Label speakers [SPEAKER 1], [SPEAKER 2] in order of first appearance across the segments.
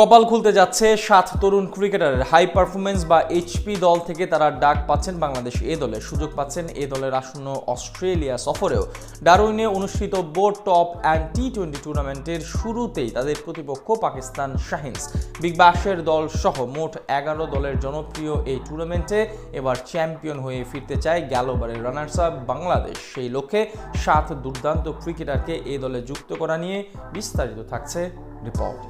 [SPEAKER 1] কপাল খুলতে যাচ্ছে 7 তরুণ ক্রিকেটারের। হাই পারফরমেন্স বা এইচপি দল থেকে তারা ডাক পাচ্ছেন বাংলাদেশ এ দলে, সুযোগ পাচ্ছেন এ দলের আসন্ন অস্ট্রেলিয়া সফরেও। ডারউইনে অনুষ্ঠিতব্য টপ অ্যান্ড টি-20 টুর্নামেন্টের শুরুতেই তাদের প্রতিপক্ষ পাকিস্তান শাহিনস। বিগ ব্যাশের দল সহ মোট 11 দলের জনপ্রিয় এই টুর্নামেন্টে এবার চ্যাম্পিয়ন হয়ে ফিরতে চায় গেলবারের রানার্স আপ বাংলাদেশ। সেই লক্ষ্যে 7 দুর্দান্ত ক্রিকেটারকে এ দলে যুক্ত করা নিয়ে বিস্তারিত থাকছে রিপোর্ট।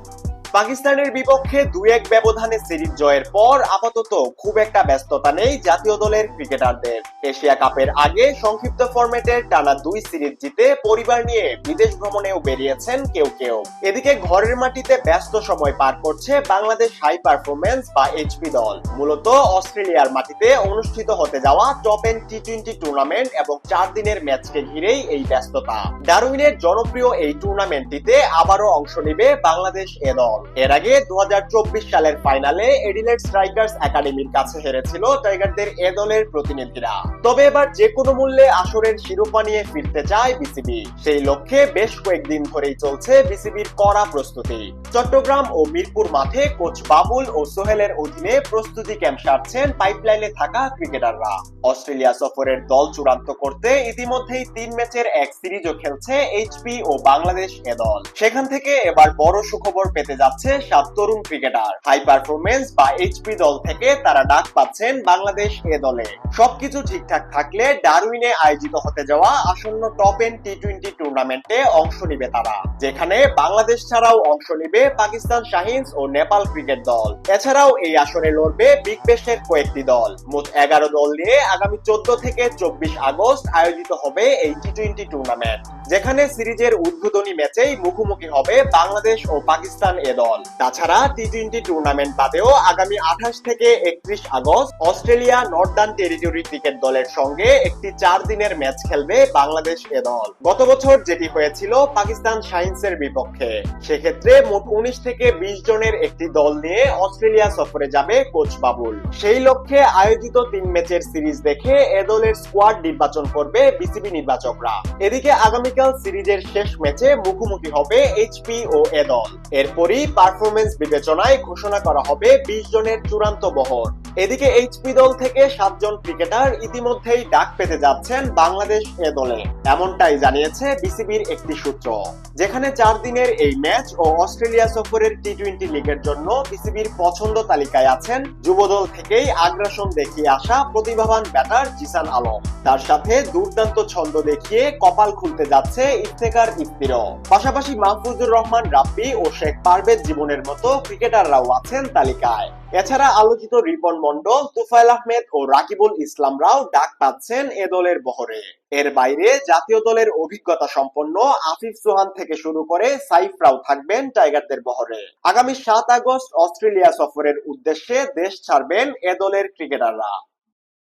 [SPEAKER 2] পাকিস্তানের বিপক্ষে 2-1 ব্যবধানে সিরিজ জয়ের পর আপাতত খুব একটা ব্যস্ততা নেই জাতীয় দলের ক্রিকেটারদের। এশিয়া কাপের আগে সংক্ষিপ্ত ফরম্যাটের টানা 2 সিরিজ জিতে পরিবার নিয়ে বিদেশ ভ্রমণেও বেরিয়েছেন কেউ কেউ। এদিকে ঘরের মাটিতে ব্যস্ত সময় পার করছে বাংলাদেশ হাই পারফরমেন্স বা এইচপি দল। মূলত অস্ট্রেলিয়ার মাটিতে অনুষ্ঠিত হতে যাওয়া টপ এন্ড টি-20 টুর্নামেন্ট এবং 4 দিনের ম্যাচকে ঘিরেই এই ব্যস্ততা। ডারউইনের জনপ্রিয় এই টুর্নামেন্টটিতে আবারও অংশ নেবে বাংলাদেশ এ দল। এর আগে 2024 সালের ফাইনালে এডিলেড স্ট্রাইকার্স একাডেমির কাছে হেরেছিল টাইগারদের এ দলের প্রতিনিধিরা। তবে এবার যে কোনো মূল্যে আসরের শিরোপা নিয়ে ফিরতে চায় বিসিবি। সেই লক্ষ্যে বেশ কয়েকদিন ধরেই চলছে বিসিবির কড়া প্রস্তুতি। চট্টগ্রাম ও মিরপুর মাঠে কোচ বাবুল ও সোহেলের অধীনে প্রস্তুতি ক্যাম্প সারছেন পাইপলাইনে থাকা ক্রিকেটাররা। অস্ট্রেলিয়া সফরের দল চূড়ান্ত করতে ইতিমধ্যেই 3 ম্যাচের এক সিরিজও খেলছে এইচপি ও বাংলাদেশ এ দল। সেখান থেকে এবার বড় সুখবর পেতে যাচ্ছে 7 তরুণ ক্রিকেটার। হাই পারফরমেন্স বা এইচপি দল থেকে তারা ডাক পাচ্ছেন বাংলাদেশ এ দলে। সবকিছু ঠিকঠাক থাকলে ডারউইনে আয়োজিত হতে যাওয়া আসন্ন টপ এন্ড টি-20 টুর্নামেন্টে অংশ নিবে তারা, যেখানে বাংলাদেশ ছাড়াও অংশ নিবে পাকিস্তান শাহিনস ও নেপাল ক্রিকেট দল। এছাড়াও এই আসরে লড়বে বিগ ব্যাশের কয়েকটি দল। মোট 11 দল নিয়ে আগামী 14 থেকে 24 আগস্ট আয়োজিত হবে এই টি-20 টুর্নামেন্ট, যেখানে সিরিজের উদ্বোধনী ম্যাচেই মুখোমুখি হবে বাংলাদেশ ও পাকিস্তান এ দল। তাছাড়া টি-20 টুর্নামেন্ট বাদেও আগামী 28 থেকে 31 August Australia Northern territory cricket দলের সঙ্গে একটি 4 দিনের ম্যাচ খেলবে বাংলাদেশ এ দল। গত বছর যেটি হয়েছিল পাকিস্তান শাহিনসের বিপক্ষে। সেক্ষেত্রে মোট 19 থেকে 20 জনের একটি দল নিয়ে অস্ট্রেলিয়া সফরে যাবে কোচ বাবুল। সেই লক্ষ্যে আয়োজিত 3 ম্যাচের সিরিজ দেখে এ দলের স্কোয়াড নির্বাচন করবে বিসিবি নির্বাচকরা। এদিকে আগামীকাল সিরিজের শেষ ম্যাচে মুখোমুখি হবে এইচপি ও এ দল। এরপরই পারফরমেন্স বিবেচনায় ঘোষণা করা হবে 20 জনের চূড়ান্ত বহর। এদিকে এইচপি দল থেকে 7 জন ক্রিকেটার ইতিমধ্যেই ডাক পেতে যাচ্ছেন বাংলাদেশ এ দলে, এমনটাই জানিয়েছে বিসিবির একটি সূত্র। যেখানে 4 দিনের এই ম্যাচ ও অস্ট্রেলিয়া সফরের টি-20 লিগের জন্য বিসিবির পছন্দ তালিকায় আছেন যুবদল থেকেই আগ্রাসন দেখিয়ে আসা প্রতিভাবান ব্যাটার জিসান আলম। তার সাথে দুর্দান্ত ছন্দ দেখিয়ে কপাল খুলতে যাচ্ছে ইফতেখার ইফতিরও। পাশাপাশি মাহফুজুর রহমান রাব্বি ও শেখ পারভেজ জীবনের মতো ক্রিকেটাররাও আছেন তালিকায়। এছাড়া আলোচিত রিপন মন্ডল, তুফাইল আহমেদ ও রাকিবুল ইসলামরাও ডাক পাচ্ছেন এ দলের বহরে। এর বাইরে জাতীয় দলের অভিজ্ঞতা সম্পন্ন আফিফ সোহান থেকে শুরু করে সাইফরাও থাকবেন টাইগারদের বহরে। আগামী 7 আগস্ট অস্ট্রেলিয়া সফরের উদ্দেশ্যে দেশ ছাড়বেন এ দলের ক্রিকেটাররা।